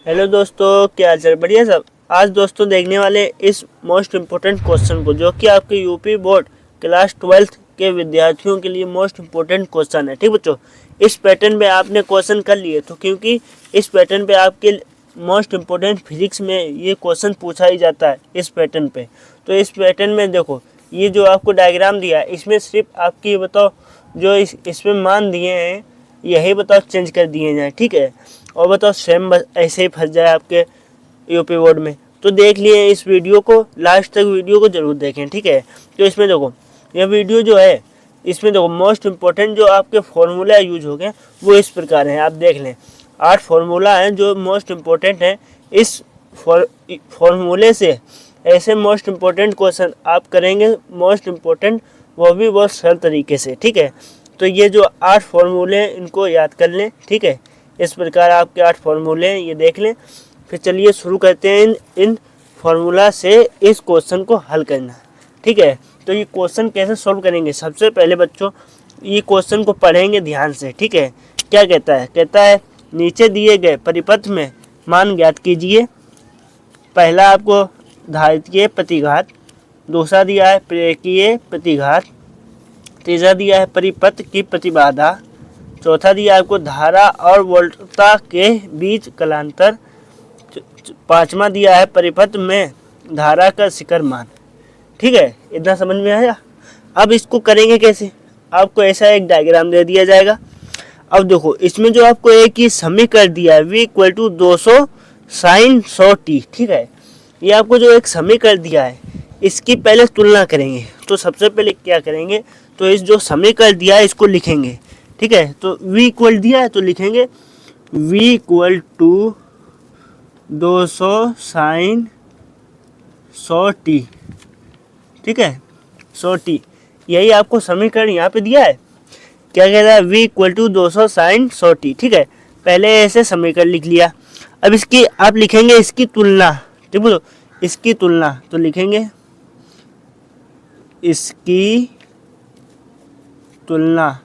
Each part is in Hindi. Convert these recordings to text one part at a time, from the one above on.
हेलो दोस्तों, क्या हाल चाल? बढ़िया सब। आज दोस्तों देखने वाले इस मोस्ट इम्पोर्टेंट क्वेश्चन को, जो कि आपके यूपी बोर्ड क्लास 12th के विद्यार्थियों के लिए मोस्ट इम्पोर्टेंट क्वेश्चन है। ठीक बच्चों, इस पैटर्न पे आपने क्वेश्चन कर लिए तो क्योंकि इस पैटर्न पे आपके मोस्ट इम्पोर्टेंट फिजिक्स में ये क्वेश्चन पूछा ही जाता है इस पैटर्न पे। तो इस पैटर्न में देखो, ये जो आपको डायग्राम दिया है इसमें सिर्फ आपकी ये बताओ जो इसमें मान दिए हैं यही बताओ चेंज कर दिए जाए। ठीक है, और बताओ सेम ऐसे ही फंस जाए आपके यूपी बोर्ड में। तो देख लिए इस वीडियो को, लास्ट तक वीडियो को जरूर देखें। ठीक है, तो इसमें देखो यह वीडियो जो है इसमें देखो मोस्ट इम्पोर्टेंट जो आपके फॉर्मूला यूज हो गए वो इस प्रकार हैं। आप देख लें 8 फार्मूला हैं जो मोस्ट इम्पोर्टेंट हैं। इस फॉर्मूले से ऐसे मोस्ट इम्पोर्टेंट क्वेश्चन आप करेंगे, मोस्ट इम्पोर्टेंट वो भी बहुत सरल तरीके से। ठीक है, तो ये जो 8 फार्मूले हैं इनको याद कर लें। ठीक है, इस प्रकार आपके 8 फार्मूले हैं, ये देख लें। फिर चलिए शुरू करते हैं इन फार्मूला से इस क्वेश्चन को हल करना। ठीक है, तो ये क्वेश्चन कैसे सॉल्व करेंगे, सबसे पहले बच्चों ये क्वेश्चन को पढ़ेंगे ध्यान से। ठीक है, क्या कहता है नीचे दिए गए परिपथ में मान ज्ञात कीजिए। पहला आपको धारितीय प्रतिघात, दूसरा दिया है प्रेरकीय प्रतिघात, तीसरा दिया है परिपथ की प्रतिबाधा, चौथा दिया आपको धारा और वोल्टता के बीच कलांतर, पांचवा दिया है परिपथ में धारा का शिखर मान। ठीक है, इतना समझ में आया। अब इसको करेंगे कैसे, आपको ऐसा एक डायग्राम दे दिया जाएगा। अब देखो इसमें जो आपको एक ही समीकरण दिया है v = 200 sin 100t। ठीक है, ये आपको जो एक समीकरण दिया है इसकी पहले तुलना करेंगे। तो सबसे पहले क्या करेंगे, तो इस जो समीकरण दिया है इसको लिखेंगे। ठीक है, तो v इक्वल दिया है तो लिखेंगे v = 200 sin 100t। ठीक है, 100t यही आपको समीकरण यहाँ पे दिया है। क्या कहता है, v = 200 sin 100t। ठीक है, पहले ऐसे समीकरण लिख लिया। अब इसकी आप लिखेंगे इसकी तुलना। ठीक बोलो, इसकी तुलना तो लिखेंगे इसकी तुलना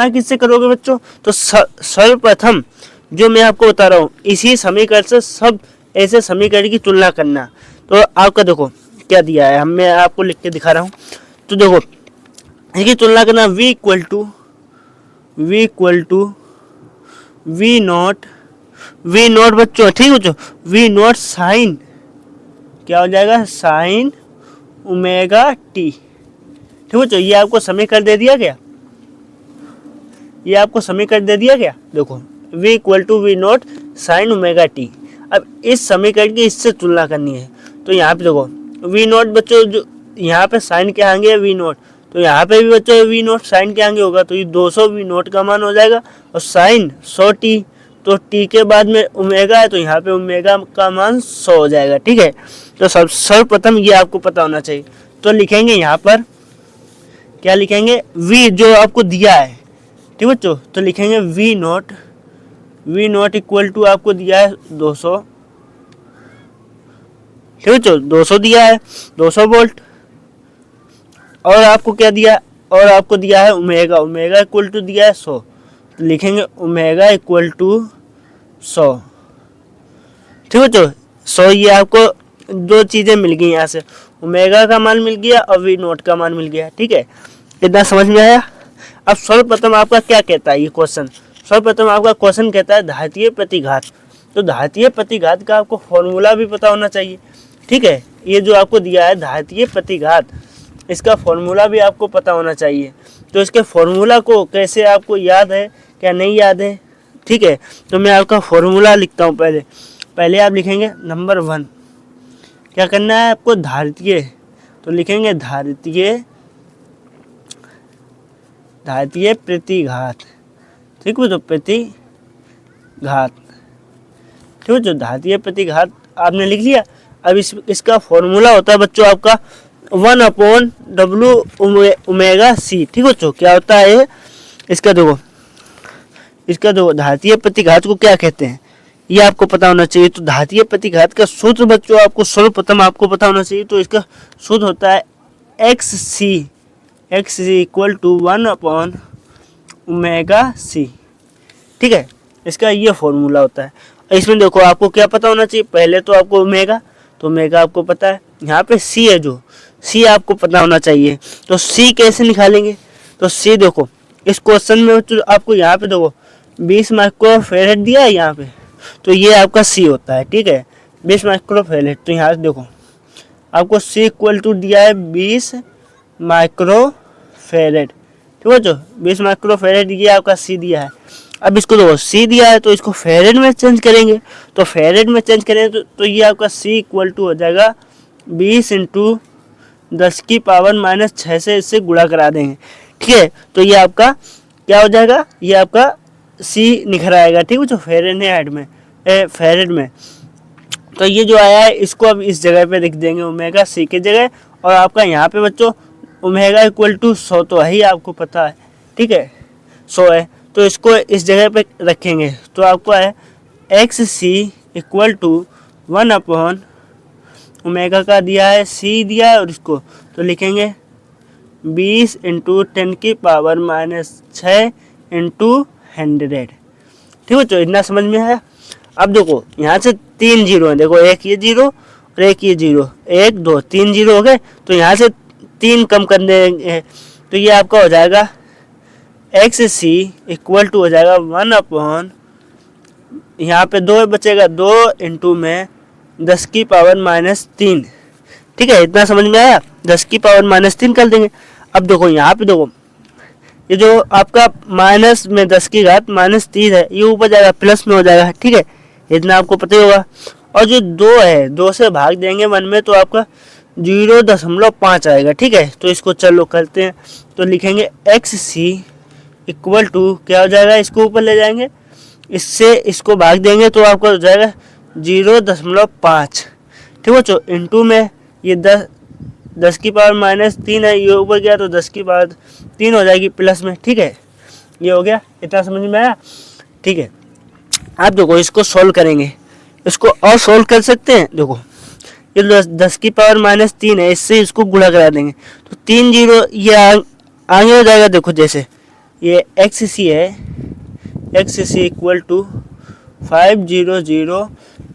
किससे करोगे बच्चों, तो सर्वप्रथम जो मैं आपको बता रहा हूँ इसी समीकरण से सब ऐसे समीकरण की तुलना करना। तो आपका देखो क्या दिया है, मैं आपको लिख के दिखा रहा हूँ। तो देखो इसकी तुलना करना, v = v नॉट बच्चों। ठीक बच्चों, v नॉट साइन क्या हो जाएगा, साइन ओमेगा टी। ठीक बच्चों, ये आपको समीकरण दे दिया गया, देखो v = v not sine omega T. अब इस समीकरण की इससे तुलना करनी है। तो यहाँ पे देखो v नॉट बच्चों, जो यहाँ पे साइन के आगे है v नॉट, तो यहाँ पे भी बच्चों v नॉट साइन के आगे होगा, तो ये 200 v नॉट का मान हो जाएगा। और साइन 100t, तो t के बाद में ओमेगा है तो यहाँ पे ओमेगा का मान 100 हो जाएगा। ठीक है, तो सर्वप्रथम ये आपको पता होना चाहिए। तो लिखेंगे यहाँ पर क्या लिखेंगे, v जो आपको दिया है। ठीक बच्चों, तो लिखेंगे v नॉट = आपको दिया है 200। ठीक बच्चों, 200 दिया है, 200 वोल्ट। और आपको क्या दिया, और आपको दिया है ओमेगा = दिया है 100। तो लिखेंगे ओमेगा = 100। ठीक बच्चों, 100 ये आपको दो चीज़ें मिल गई यहाँ से, ओमेगा का मान मिल गया और v नॉट का मान मिल गया। ठीक है, इतना समझ में आया। अब सर्वप्रथम आपका क्या कहता है ये क्वेश्चन, सर्वप्रथम आपका क्वेश्चन कहता है धारितीय प्रतिघात। तो धारितीय प्रतिघात का आपको फॉर्मूला भी पता होना चाहिए। ठीक है, ये जो आपको दिया है धारितीय प्रतिघात, इसका फॉर्मूला भी आपको पता होना चाहिए। तो इसके फॉर्मूला को कैसे आपको याद है, क्या नहीं याद है। ठीक है, तो मैं आपका फॉर्मूला लिखता हूँ। पहले आप लिखेंगे नंबर 1, क्या करना है आपको, धारितीय। तो लिखेंगे धारितीय प्रतिघात। ठीक है, तो प्रतिघात। ठीक है, जो धारितीय प्रतिघात आपने लिख लिया। अब इसका फॉर्मूला होता है बच्चों आपका 1/W ओमेगा सी। ठीक है बच्चों, क्या होता है इसका देखो धारितीय प्रतिघात को क्या कहते हैं ये आपको पता होना चाहिए। तो धारितीय प्रतिघात का सूत्र बच्चों आपको सर्वप्रथम आपको पता होना चाहिए। तो इसका सूत्र होता है XC = 1/ओमेगा सी। ठीक है, इसका ये फॉर्मूला होता है। इसमें देखो आपको क्या पता होना चाहिए, पहले तो आपको ओमेगा, तो ओमेगा आपको पता है। यहाँ पे सी है, जो सी आपको पता होना चाहिए। तो सी कैसे निकालेंगे, तो सी देखो इस क्वेश्चन में तो आपको यहाँ पे देखो 20 माइक्रोफैराड दिया है यहाँ पे, तो ये आपका सी होता है। ठीक है, 20 माइक्रोफैराड। तो यहाँ देखो आपको सी इक्वल टू दिया है 20 माइक्रोफैराड। ठीक है, जो 20 माइक्रोफैराड ये आपका सी दिया है। अब इसको देखो सी दिया है तो इसको फैरेड में चेंज करेंगे, तो फैरेड में चेंज करेंगे तो ये आपका सी इक्वल टू हो जाएगा 20 इंटू 10⁻⁻6 से इससे गुणा करा देंगे। ठीक है, तो ये आपका क्या हो जाएगा, ये आपका सी निखर आएगा। ठीक है, जो फैरेनहाइट में फैरेड में। तो ये जो आया है इसको अब इस जगह पे लिख देंगे ओमेगा सी की जगह। और आपका यहाँ पे बच्चों ओमेगा इक्वल टू 100 तो है ही, आपको पता है। ठीक है, 100 है, तो इसको इस जगह पे रखेंगे। तो आपको है x c equal to 1 upon omega का दिया है, सी दिया है, और इसको तो लिखेंगे 20 इंटू 10⁻⁻6 इंटू 100। ठीक है, तो इतना समझ में आया। अब देखो यहाँ से 3 जीरो है, देखो एक ये जीरो और एक ये जीरो, 1 2 3 जीरो हो गए। तो यहाँ से 3 कम कर देंगे, तो ये आपका हो जाएगा एक्स सी इक्वल टू हो जाएगा 1 अपॉन, यहाँ पे 2 बचेगा, 2 इंटू में 10⁻⁻3। ठीक है, इतना समझ में आया। 10⁻⁻3 कर देंगे। अब देखो यहाँ पे देखो ये जो आपका माइनस में 10⁻³ है, ये ऊपर जाएगा प्लस में हो जाएगा। ठीक है, इतना आपको पता ही होगा। और जो 2 है, 2 से भाग देंगे 1 में तो आपका 0.5 आएगा। ठीक है, तो इसको चलो करते हैं। तो लिखेंगे एक्स सी इक्वल टू क्या हो जाएगा, इसको ऊपर ले जाएंगे, इससे इसको भाग देंगे तो आपका हो जाएगा 0.5। ठीक है, तो इंटू में ये 10⁻³ है, ये ऊपर गया तो 10⁻³ हो जाएगी प्लस में। ठीक है, ये हो गया, इतना समझ में आया। ठीक है, आप देखो इसको सोल्व करेंगे, इसको और सोल्व कर सकते हैं। देखो ये 10⁻³ है, इससे इसको गुणा करा देंगे तो 3 जीरो ये आगे हो जाएगा। देखो जैसे ये एक्स सी है, एक्स सी इक्वल टू 500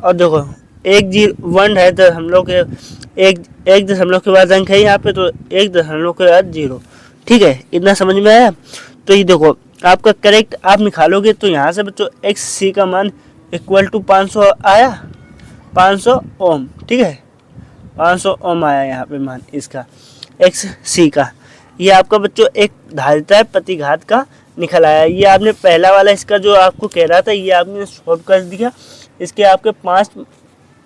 और देखो 1 है तो हम लोग एक दशमलव के बाद अंक है यहाँ पे, तो 1 दशमलव के बाद 0। ठीक है, इतना समझ में आया। तो ये देखो आपका करेक्ट आप निकालोगे तो यहाँ से बच्चों एक्स सी का मान इक्वल टू 500 आया, 500 ओम। ठीक है, 500 ओम आया यहाँ पे मान इसका एक्स सी का। ये आपका बच्चों एक धारिता प्रतिघात का निकल आया। ये आपने पहला वाला इसका जो आपको कह रहा था ये आपने सॉल्व कर दिया। इसके आपके 5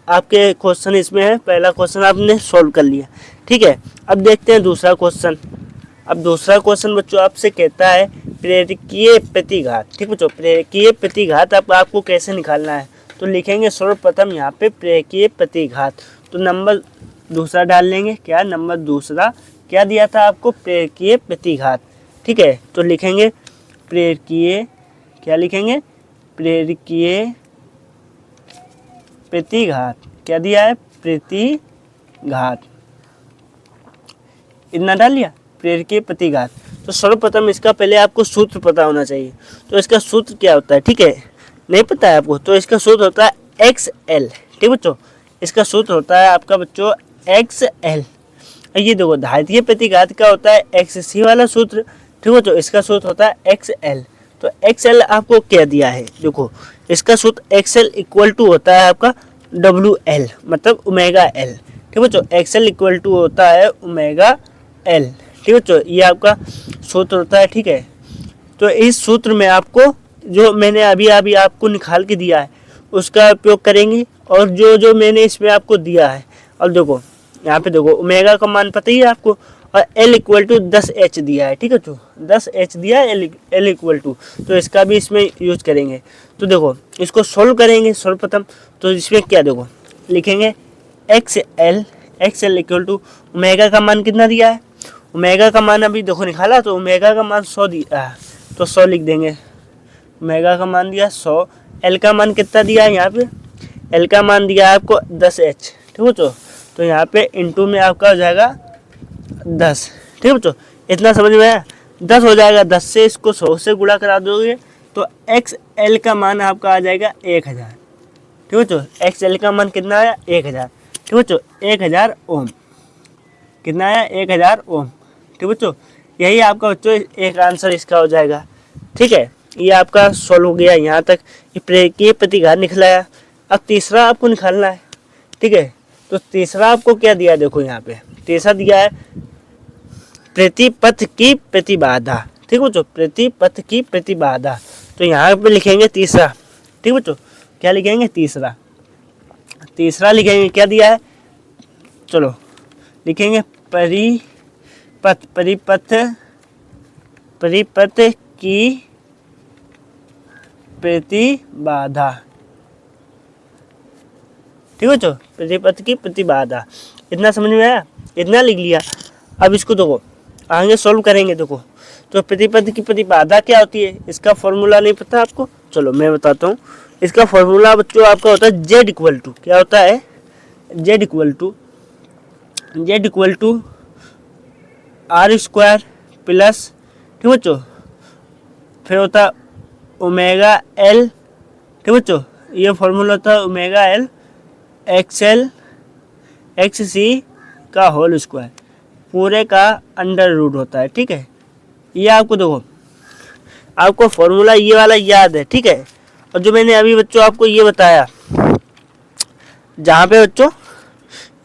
आपके क्वेश्चन इसमें है, पहला क्वेश्चन आपने सॉल्व कर लिया। ठीक है, अब देखते हैं दूसरा क्वेश्चन। अब दूसरा क्वेश्चन बच्चों आपसे कहता है प्रेरकीय प्रतिघात। ठीक बच्चों, प्रेरकीय प्रतिघात आपको कैसे निकालना है, तो लिखेंगे सर्वप्रथम यहाँ पे प्रेरकीय प्रतिघात, तो नंबर दूसरा डाल लेंगे। क्या नंबर दूसरा क्या दिया था आपको, प्रेरकीय प्रतिघात। ठीक है, तो लिखेंगे प्रेरकीय, क्या लिखेंगे, प्रेरकीय प्रतिघात। क्या दिया है, प्रतिघात, इतना डाल लिया, प्रेरकीय प्रतिघात। तो सर्वप्रथम इसका पहले आपको सूत्र पता होना चाहिए। तो इसका सूत्र क्या होता है, ठीक है, नहीं पता है आपको, तो इसका सूत्र होता है XL। ठीक बच्चों, इसका सूत्र होता है आपका बच्चों XL। ये देखो धारितीय प्रतिघात का होता है XC वाला सूत्र। ठीक है, तो इसका सूत्र होता है XL। तो XL आपको क्या दिया है, देखो इसका सूत्र XL इक्वल टू होता है आपका WL, मतलब ओमेगा L। ठीक है, तो XL इक्वल टू होता है ओमेगा L। ठीक है, तो ये आपका सूत्र होता है। ठीक है, तो इस सूत्र में आपको जो मैंने अभी आपको निकाल के दिया है उसका उपयोग करेंगे, और जो मैंने इसमें आपको दिया है। और देखो यहाँ पे देखो ओमेगा का मान पता ही है आपको, और L इक्वल टू 10H दिया है। ठीक है, तो 10H दिया है, L इक्वल टू, तो इसका भी इसमें यूज करेंगे। तो देखो इसको सोल्व करेंगे सर्वप्रथम। तो इसमें क्या देखो लिखेंगे XL इक्वल टू ओमेगा का मान कितना दिया है, ओमेगा का मान अभी देखो निकाला, तो ओमेगा का मान 100 दिया है, तो 100 लिख देंगे। ओमेगा का मान दिया 100, L का मान कितना दिया है, यहाँ पे L का मान दिया है आपको 10H। ठीक है, तो यहाँ पे इंटू में आपका हो जाएगा 10। ठीक है बच्चों, इतना समझ में आया। 10 हो जाएगा, 10 से इसको 100 से गुणा करा दोगे तो XL का मान आपका आ जाएगा 1000। ठीक है बच्चों, XL का मान कितना आया 1000। ठीक है बच्चों, 1000 ओम कितना आया 1000 ओम। ठीक है बच्चों, यही आपका बच्चों एक आंसर इसका हो जाएगा। ठीक है, ये आपका सॉल्व हो गया यहाँ तक, ये प्रतिघात निकलाया। अब तीसरा आपको निकालना है। ठीक है, तो तीसरा आपको क्या दिया, देखो यहाँ पे तीसरा दिया है प्रतिपथ की प्रतिबाधा। ठीक बच्चों, प्रतिपथ की प्रतिबाधा, तो यहाँ पे लिखेंगे तीसरा। ठीक बच्चों, क्या लिखेंगे तीसरा, तीसरा लिखेंगे क्या दिया है, चलो लिखेंगे परिपथ, परिपथ परिपथ की प्रतिबाधा। ठीक है बच्चों, प्रतिपथ की प्रतिबाधा, इतना समझ में आया, इतना लिख लिया। अब इसको देखो आगे सॉल्व करेंगे। देखो तो प्रतिपथ की प्रतिबाधा क्या होती है, इसका फॉर्मूला नहीं पता आपको, चलो मैं बताता हूँ। इसका फॉर्मूला बच्चों आपका होता है Z इक्वल टू, क्या होता है Z equal to R square plus, ठीक बच्चों, फिर होता है ओमेगा L। ठीक बच्चों, ये फॉर्मूला होता है ओमेगा L XL XC का होल स्क्वायर, पूरे का अंडर रूट होता है। ठीक है, ये आपको देखो, आपको फॉर्मूला ये वाला याद है। ठीक है, और जो मैंने अभी बच्चों आपको ये बताया, जहाँ पे बच्चों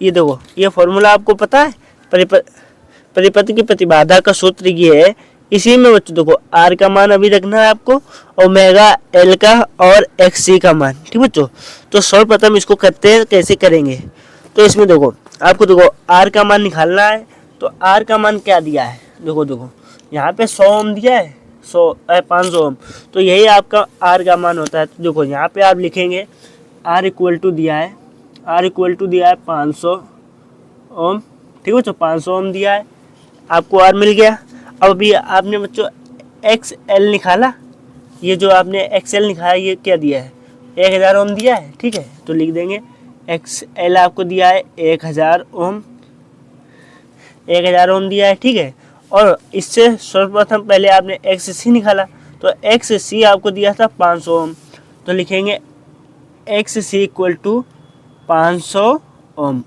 ये देखो ये फॉर्मूला आपको पता है, परिपथ की प्रतिबाधा का सूत्र ये है। इसी में बच्चों देखो R का मान अभी रखना है आपको, ओमेगा L का और XC का मान। ठीक बच्चों, तो सर्वप्रथम इसको करते हैं, कैसे करेंगे। तो इसमें देखो आपको देखो R का मान निकालना है। तो R का मान क्या दिया है, देखो यहाँ पे 100 ओम दिया है, 500 ओम, तो यही आपका R का मान होता है। तो देखो यहाँ पे आप लिखेंगे R इक्वल टू दिया है, R इक्वल टू दिया है 500 ओम। ठीक है बच्चों, 500 ओम दिया है, आपको R मिल गया। अब अभी आपने बच्चों XL निकाला, ये जो आपने XL निकाला ये क्या दिया है 1000 ओम दिया है। ठीक है, तो लिख देंगे XL आपको दिया है 1000 ओम, 1000 ओम दिया है। ठीक है, और इससे सर्वप्रथम पहले आपने XC निकाला, तो XC आपको दिया था 500 ओम, तो लिखेंगे XC इक्वल टू 500 ओम।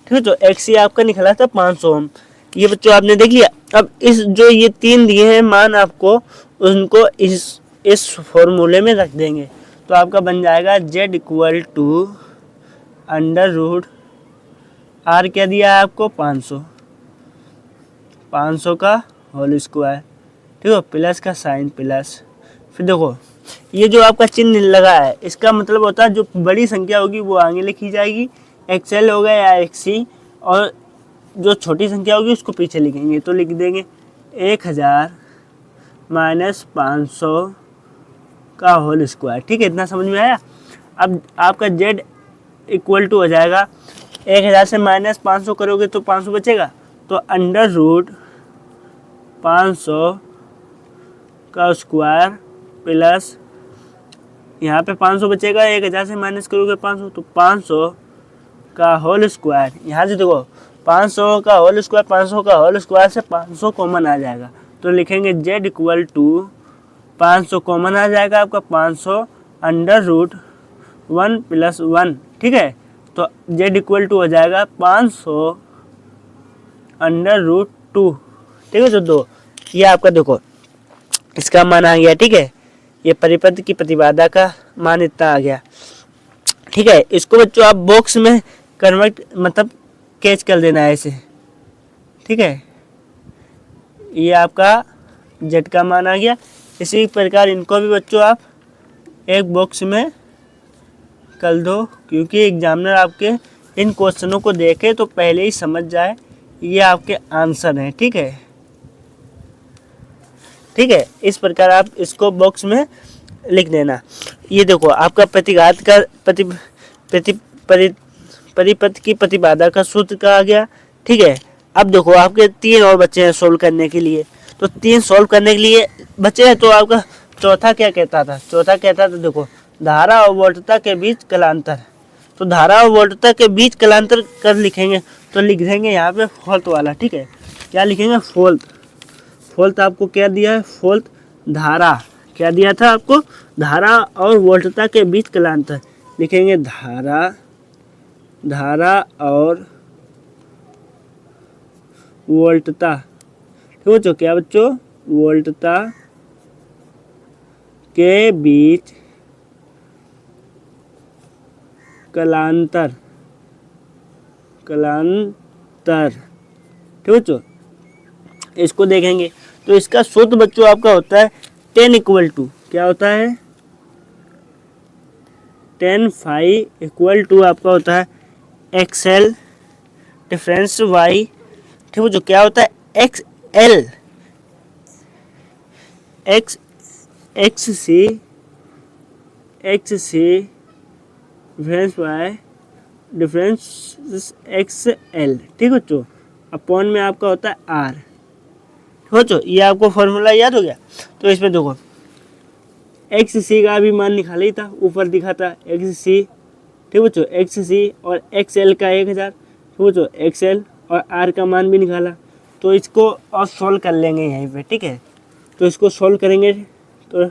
ठीक है, तो XC आपका निकला था 500 ओम, ये बच्चों आपने देख लिया। अब इस जो ये तीन दिए हैं मान आपको, उनको इस फॉर्मूले में रख देंगे, तो आपका बन जाएगा Z equal to under root R क्या दिया है आपको 500 का होल स्क्वायर। ठीक है, प्लस का साइन प्लस, फिर देखो ये जो आपका चिन्ह लगा है इसका मतलब होता है जो बड़ी संख्या होगी वो आगे लिखी जाएगी, XL होगा या XC, और जो छोटी संख्या होगी उसको पीछे लिखेंगे। तो लिख देंगे 1000 माइनस 500 का होल स्क्वायर। ठीक है, इतना समझ में आया। अब आपका Z इक्वल टू हो जाएगा 1000 से माइनस 500 करोगे तो 500 बचेगा, तो अंडर रूट 500 का स्क्वायर प्लस यहाँ पे 500 बचेगा, 1000 से माइनस करोगे 500, तो 500 का होल स्क्वायर। यहाँ से देखो 500 का होल स्क्वायर, 500 का होल स्क्वायर से 500 कॉमन आ जाएगा, तो लिखेंगे Z इक्वल टू 500 कॉमन आ जाएगा आपका 500 अंडर रूट 1 प्लस 1। ठीक है, तो Z इक्वल टू हो जाएगा 500 अंडर रूट 2। ठीक है, तो 2 ये आपका देखो इसका मान आ गया। ठीक है, ये परिपथ की प्रतिबाधा का मान इतना आ गया। ठीक है, इसको बच्चों आप बॉक्स में कन्वर्ट मतलब कैच कर देना है ऐसे। ठीक है, ये आपका Z का मान आ गया। इसी प्रकार इनको भी बच्चों आप एक बॉक्स में कर दो, क्योंकि एग्जामिनर आपके इन क्वेश्चनों को देखे तो पहले ही समझ जाए ये आपके आंसर हैं। ठीक है, ठीक है, इस प्रकार आप इसको बॉक्स में लिख देना। ये देखो आपका प्रतिघात का परिपथ की प्रतिबाधा का सूत्र का आ गया। ठीक है, अब देखो आपके 3 और बच्चे हैं सोल्व करने के लिए, तो 3 सोल्व करने के लिए बचे हैं। तो आपका चौथा क्या कहता था, चौथा कहता था देखो धारा और वोल्टता के बीच कलांतर, तो धारा और वोल्टता के बीच कलांतर कर लिखेंगे, तो लिख देंगे यहाँ पे फॉल्ट वाला। ठीक है, क्या लिखेंगे फॉल्ट, फॉल्ट आपको क्या दिया है फॉल्ट धारा। क्या दिया था आपको, धारा और वोल्टता के बीच कालांतर। लिखेंगे धारा और वोल्टता। ठीक बच्चों, क्या बच्चों, वोल्टता के बीच कालांतर। ठीक बच्चों, इसको देखेंगे तो इसका सूत्र बच्चों आपका होता है tan इक्वल टू, क्या होता है, tan फाई इक्वल टू आपका होता है XL डिफरेंस Y। ठीक बच्चों, क्या होता है XL XC difference Y difference XL। ठीक बच्चों, अपॉन में आपका होता है R। बच्चों ये आपको फॉर्मूला याद हो गया। तो इसमें देखो XC का भी मान निकाला ही था, ऊपर दिखा था XC। ठीक बच्चों, XC और XL का 1000। ठीक बच्चों, XL और R का मान भी निकाला। तो इसको और सॉल्व कर लेंगे यहीं पे। ठीक है, तो इसको सॉल्व करेंगे तो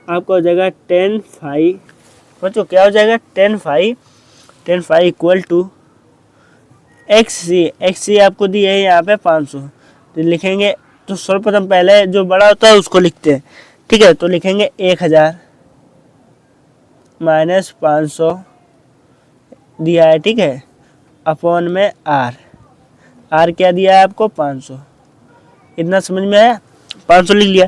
आपका हो जाएगा tan फाई। बच्चों क्या हो जाएगा, tan phi equal to XC आपको दिया है यहाँ पे 500। तो लिखेंगे, तो सर्वप्रथम पहले जो बड़ा होता है उसको लिखते हैं। ठीक है, तो लिखेंगे 1000 माइनस 500 दिया है। ठीक है, अपॉन में R क्या दिया है आपको, 500। इतना समझ में आया, 500 लिख लिया।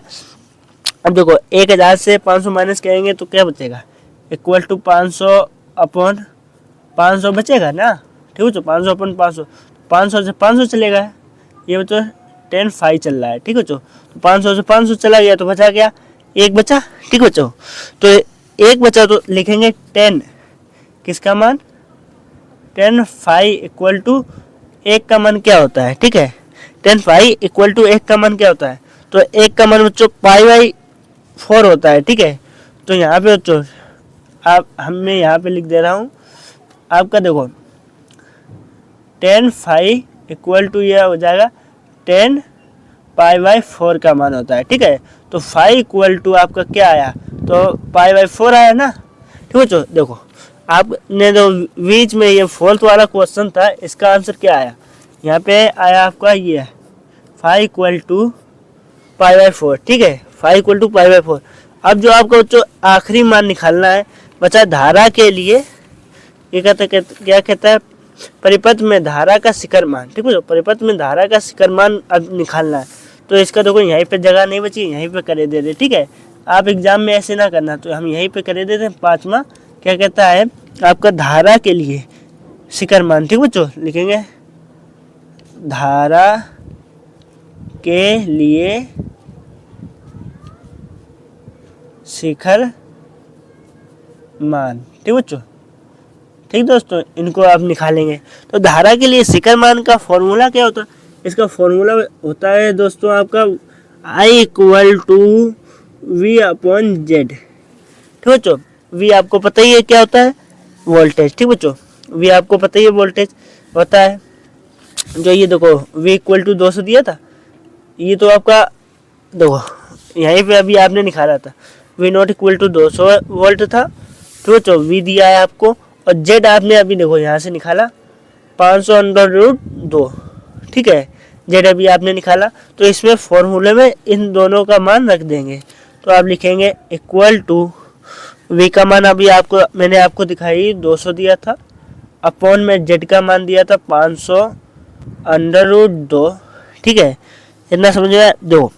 अब देखो 1000 से 500 माइनस करेंगे तो क्या बचेगा, इक्वल टू 500 अपॉन 500 बचेगा ना। ठीक है, तो 500 अपॉन 500, 500 से 500 चलेगा, ये बच्चों tan फाई चल रहा है। ठीक है बच्चों, तो 500 से 500 चला गया तो बचा क्या, 1 बचा। ठीक बच्चों, तो 1 बचा तो लिखेंगे tan किसका मान, tan फाई इक्वल टू 1 का मान क्या होता है। ठीक है, tan फाई इक्वल टू 1 का मान क्या होता है, तो 1 का मान बच्चों π/4 होता है। ठीक है, तो यहाँ पे बच्चों मैं यहाँ पे लिख दे रहा हूँ आपका, देखो tan फाई इक्वल टू यह हो जाएगा tan π/4 का मान होता है। ठीक है, तो फाई इक्वल टू आपका क्या आया, तो π/4 आया ना। ठीक है बच्चों, देखो आपने जो बीच में ये फोर्थ वाला क्वेश्चन था, इसका आंसर क्या आया, यहाँ पे आया आपका ये फाई इक्वल टू π/4। ठीक है, फाई इक्वल टू π/4। अब जो आपको बच्चों आखिरी मान निकालना है बचा धारा के लिए, ये क्या कहता है, परिपथ में धारा का शिखर मान। ठीक है, परिपथ में धारा का शिखर मान अब निकालना है। तो इसका देखो यहीं पे जगह नहीं बची, यहीं पे करे दे रहे। ठीक है, आप एग्जाम में ऐसे ना करना, तो हम यहीं पे करे देते हैं। 5वां क्या कहता है आपका, धारा के लिए शिखर मान। ठीक बच्चों, लिखेंगे धारा के लिए शिखर मान। ठीक बच्चों, ठीक दोस्तों, इनको आप निकालेंगे। तो धारा के लिए शिखर मान का फॉर्मूला क्या होता है, इसका फॉर्मूला होता है दोस्तों आपका I equal to V upon Z। ठीक बच्चों, V आपको पता ही है क्या होता है, वोल्टेज। ठीक बच्चों, V आपको पता ही है वोल्टेज होता है। जो ये देखो V इक्वल टू 200 दिया था, ये तो आपका देखो यहीं पे अभी आपने निकाला था, V not equal to 200 volt था। ठीक बच्चों, V दिया है आपको, और Z आपने अभी देखो यहाँ से निकाला 500√2। ठीक है, Z अभी आपने निकाला, तो इसमें फॉर्मूले में इन दोनों का मान रख देंगे। तो आप लिखेंगे इक्वल टू V का मान अभी मैंने आपको दिखाई 200 दिया था, अपॉन में Z का मान दिया था 500√2। ठीक है, इतना समझ में, दो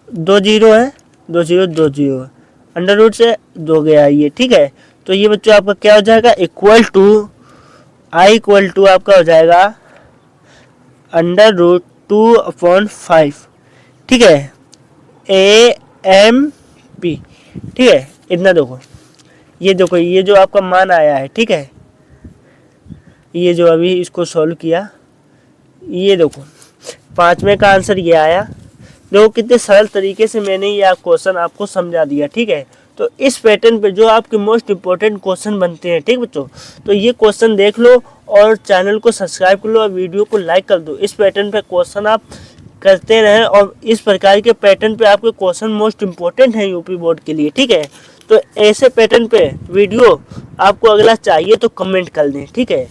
2 0 है, 2 0 2 0 है, अंडर रूट से 2 गया ये। ठीक है, तो ये बच्चों आपका क्या हो जाएगा, equal to I equal to आपका हो जाएगा √2/5। ठीक है, AMP। ठीक है, इतना देखो, ये देखो ये जो आपका मान आया है। ठीक है, ये जो अभी इसको सॉल्व किया, ये देखो 5वें का आंसर ये आया। देखो कितने सरल तरीके से मैंने ये क्वेश्चन आपको समझा दिया। ठीक है, तो इस पैटर्न पे जो आपके मोस्ट इम्पोर्टेंट क्वेश्चन बनते हैं, ठीक बच्चों, तो ये क्वेश्चन देख लो और चैनल को सब्सक्राइब कर लो और वीडियो को लाइक कर दो। इस पैटर्न पे क्वेश्चन आप करते रहें और इस प्रकार के पैटर्न पे आपके क्वेश्चन मोस्ट इम्पोर्टेंट है यूपी बोर्ड के लिए। ठीक है, तो ऐसे पैटर्न पे वीडियो आपको अगला चाहिए तो कमेंट कर दें। ठीक है।